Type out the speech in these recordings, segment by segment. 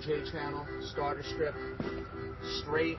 OJ channel, starter strip, straight.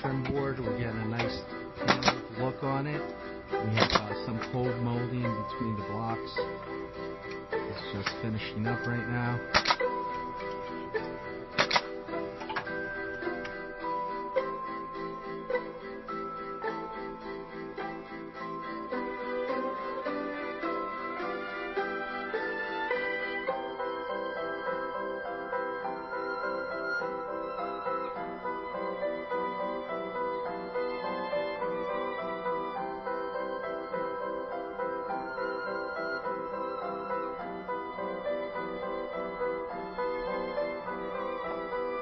Trim board, we're getting a nice look on it. We have some cold molding between the blocks. It's just finishing up right now.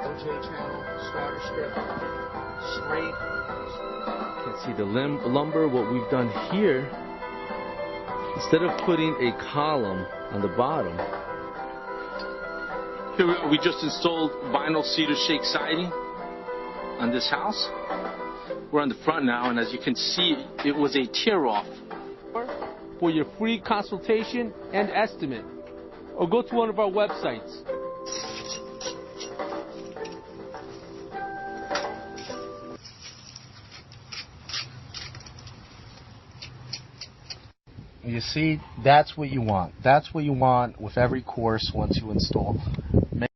OJ channel, starter strip, straight. You can see the lumber. What we've done here, instead of putting a column on the bottom, here we just installed vinyl cedar shake siding on this house. We're on the front now, and as you can see, it was a tear-off. For your free consultation and estimate, or go to one of our websites. You see, that's what you want. That's what you want with every course once you install.